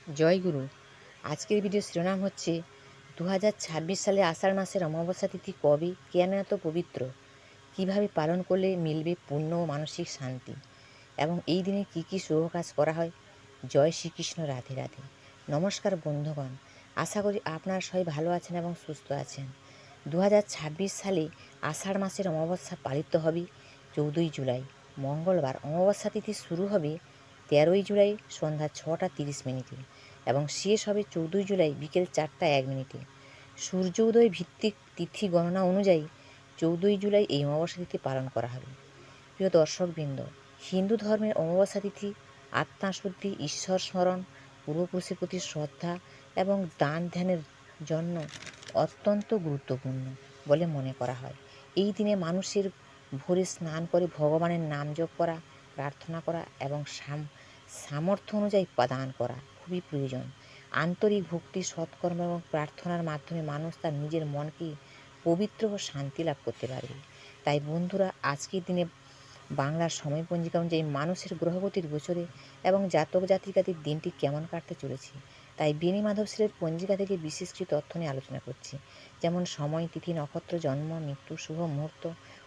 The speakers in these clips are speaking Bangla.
জয় গুরু। আজকের ভিডিও শিরোনাম হচ্ছে 2026 সালে আষাঢ় মাসের অমাবস্যা তিথি কবে, কেন এত পবিত্র, কিভাবে পালন করলে মিলবে পুণ্য ও মানসিক শান্তি, এবং এই দিনে কি কি শুভ কাজ করা হয়। জয় শ্রীকৃষ্ণ, রাধে রাধে। নমস্কার বন্ধুগণ, আশা করি আপনারা সবাই ভালো আছেন এবং সুস্থ আছেন। 2026 সালে আষাঢ় মাসের অমাবস্যা পালিত হবে 14ই জুলাই মঙ্গলবার। অমাবস্যা তিথি শুরু হবে 13ই জুলাই সন্ধ্যা 6টা 30 মিনিটে এবং শেষ হবে 14ই জুলাই বিকেল 4টা 1 মিনিটে। সূর্য উদয় ভিত্তিক তিথি গণনা অনুযায়ী 14ই জুলাই এই অমাবস্যা তিথি পালন করা হবে। প্রিয় দর্শকবৃন্দ, হিন্দু ধর্মের অমাবস্যা তিথি আত্মাশুদ্ধি, ঈশ্বর স্মরণ, পূর্বপুরুষের প্রতি শ্রদ্ধা এবং দান ধ্যানের জন্য অত্যন্ত গুরুত্বপূর্ণ বলে মনে করা হয়। এই দিনে মানুষের ভোরে স্নান করে ভগবানের নাম জপ করা, প্রার্থনা করা এবং সামর্থ্য অনুযায়ী দান করা খুবই প্রয়োজন। আন্তরিক ভক্তি, সৎকর্ম এবং প্রার্থনার মাধ্যমে মানুষ তার নিজের মনকে পবিত্র ও শান্তি লাভ করতে পারবে। তাই বন্ধুরা, আজকের দিনে বাংলার সময় পঞ্জিকা অনুযায়ী মানুষের গ্রহগতির গোচরে এবং জাতক জাতিকাদের দিনটি কেমন কাটতে চলেছে, তাই বেনি মাধব সিলের পঞ্জিকা থেকে বিশেষ কিছু তথ্য নিয়ে আলোচনা করছি। যেমন সময়, তিথি, নক্ষত্র, জন্ম, মৃত্যু, শুভ মুহূর্ত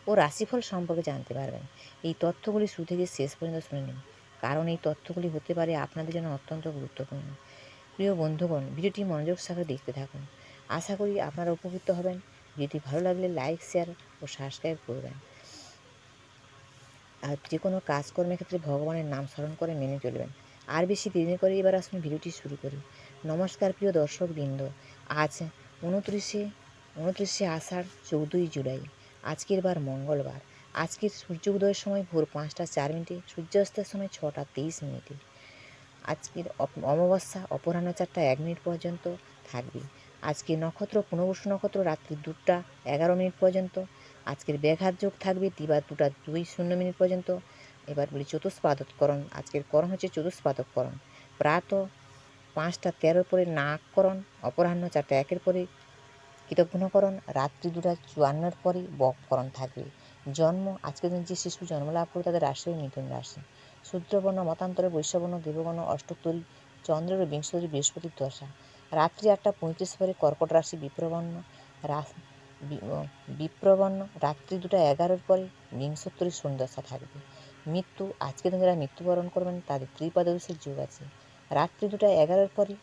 ও রাশিফল সম্পর্কে জানতে পারবেন। এই তথ্যগুলি শুরু থেকে শেষ পর্যন্ত শুনে নিন, কারণ এই তথ্যগুলি হতে পারে আপনাদের জন্য অত্যন্ত গুরুত্বপূর্ণ। প্রিয় বন্ধুগণ, ভিডিওটি মনোযোগ সহকারে দেখতে থাকুন। আশা করি আপনারা উপকৃত হবেন। ভিডিওটি ভালো লাগলে লাইক, শেয়ার ও সাবস্ক্রাইব করবেন। আর যে কোনো কাজকর্মের ক্ষেত্রে ভগবানের নাম স্মরণ করে মেনে চলবেন। আর বেশি দেরি করে এবার আসুন ভিডিওটি শুরু করি। নমস্কার প্রিয় দর্শকবৃন্দ, আজ উনত্রিশে আষাঢ় 14ই জুলাই। আজকের বার মঙ্গলবার। আজকের সূর্য উদয়ের সময় ভোর 5টা 4 মিনিটে, সূর্যাস্তের সময় 6টা 23 মিনিটে। আজকের অমাবস্যা অপরাহ্ন 4টা 1 মিনিট পর্যন্ত থাকবে। আজকের নক্ষত্র পুনর্বসু নক্ষত্র রাত্রি 2টা 11 মিনিট পর্যন্ত। আজকের ব্যাঘাত যোগ থাকবে দিবা 2টা 2:00 পর্যন্ত। এবার বলি চতুষ্পাদকরণ। আজকের করণ হচ্ছে চতুষ্পাদকরণ। প্রাত 5টা 13 পরে নাগকরণ, অপরাহ্ন 4টা 1 পরে কৃতঘ্নকরণ, রাত্রি 2টা 54 পরে বককরণ থাকবে। জন্ম আজকের দিন যে শিশু জন্মলাভ করে তাদের রাশি মিথুন রাশি। শূদ্রবর্ণ, মতান্তরে বৈশ্যবর্ণ, দেববর্ণ, অষ্টোত্তরী চন্দ্রের বিংশোত্তরী বৃহস্পতির দশা। রাত্রি 8টা 35 পরে কর্কট রাশি বিপ্রবর্ণ, রাত্রি 2টা 11 পরে বিংশোত্তরী শনি দশা থাকবে। মৃত্যু আজকের দিন যারা মৃত্যুবরণ করবেন তাদের ত্রিপাদশীর যোগ আছে। রাত্রি 2টা 11 পরে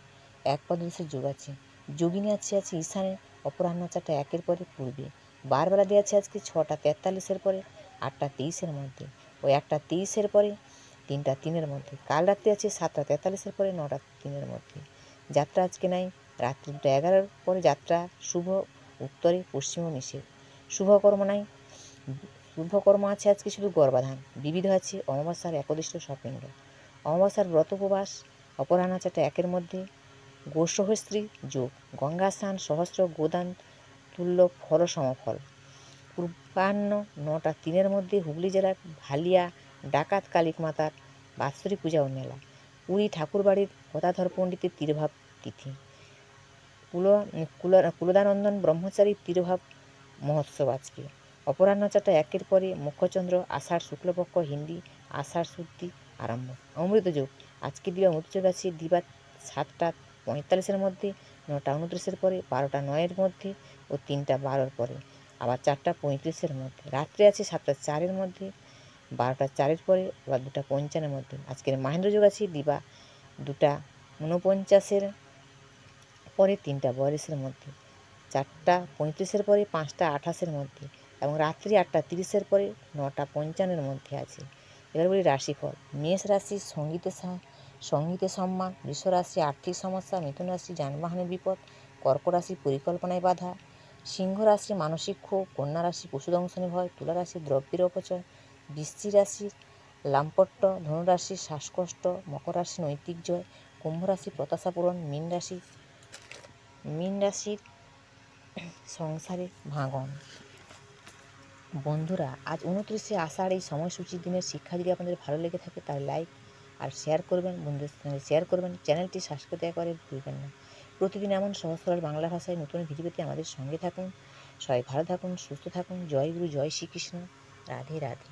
একপাদশীর যোগ আছে। যোগিনী আছে ঈশানে, অপরাহ্ন 4টা 1 পরে পূর্বে। বারবেলা দেওয়া আছে আজকে 6টা 43 পরে 8টা 23 মধ্যে ও 1টা 23 পরে 3টা 3 মধ্যে। কাল রাত্রি আছে 7টা 43 পরে 9টা 3 মধ্যে। যাত্রা আজকে নাই। রাত্রি 2টা 11 পরে যাত্রা শুভ, উত্তরে পশ্চিম ও নিষেধ। শুভকর্ম নাই। শুভকর্ম আছে আজকে শুধু গর্ভাধান। বিবিধ আছে অমাবস্যার একদিষ্ট স্বপিণ্ড। অমাবস্যার ব্রত উপবাস অপরাহ্ন 4টা 1 মধ্যে। গোসহস্ত্রী যোগ, গঙ্গা স্নান, সহস্র গোদান তুল্য ফল সমফল। পূর্বাহ্ন 9টা 3 মধ্যে হুগলি জেলার ভালিয়া ডাকাত কালিক মাতার বাৎসরিক পূজা ও মেলা। পুরী ঠাকুরবাড়ির গদাধর পণ্ডিতের তিরোভাব তিথি। কুলদানন্দন ব্রহ্মচারীর তিরোভাব মহোৎসব আজকে। অপরাহ্ন 4টা 1 পরে মুখ্যচন্দ্র, আষাঢ় শুক্লপক্ষ, হিন্দি আষাঢ় শুদ্ধি আরম্ভ। অমৃত যোগ আজকে দিবা অমৃত যোগ আছে দিবা 7টা 45 মধ্যে, 9টা 29 পরে, 12টা 9 মধ্যে ও 3টা 12 পরে, আবার 4টা 35 মধ্যে। রাত্রে আছে 7টা 4 মধ্যে, 12টা 4 পরে, আবার 2টা 55 মধ্যে। আজকের মাহেন্দ্র যোগ আছে দিবা 2টা 49 পরে, 3টা 42 মধ্যে, 4টা 35 পরে, 5টা 28 মধ্যে এবং রাত্রি 8টা 30 পরে 9টা 55 মধ্যে আছে। এবার বলি রাশিফল। মেষ রাশি সঙ্গীতে সম্মান, বৃষ রাশি আর্থিক সমস্যা, মিথুন রাশি যানবাহনের বিপদ, কর্কট রাশি পরিকল্পনায় বাধা, সিংহ রাশি মানসিক ক্ষোভ, কন্যা রাশি পশু দংশনে ভয়, তুলা রাশি দ্রব্যের অপচয়, বৃশ্চিক রাশি লাম্পট্য, ধনুরাশি শ্বাসকষ্ট, মকর রাশি নৈতিক জয়, কুম্ভ রাশি প্রত্যাশা পূরণ, মীন রাশির সংসারে ভাঙন। বন্ধুরা, আজ 29শে আষাঢ় এই সময়সূচির দিনের শিক্ষা যদি আপনাদের ভালো লেগে থাকে তাহলে লাইক আর শেয়ার করবেন, বন্ধুদের সঙ্গে শেয়ার করবেন। চ্যানেলটি সাবস্ক্রাইব করে ভুলবেন না। প্রতিদিন এমন সহজ সরল বাংলা ভাষায় নতুন ভিডিও পেতে আমাদের সঙ্গে থাকুন। সবাই ভালো থাকুন, সুস্থ থাকুন। জয় গুরু, জয় শ্রীকৃষ্ণ, রাধে রাধে।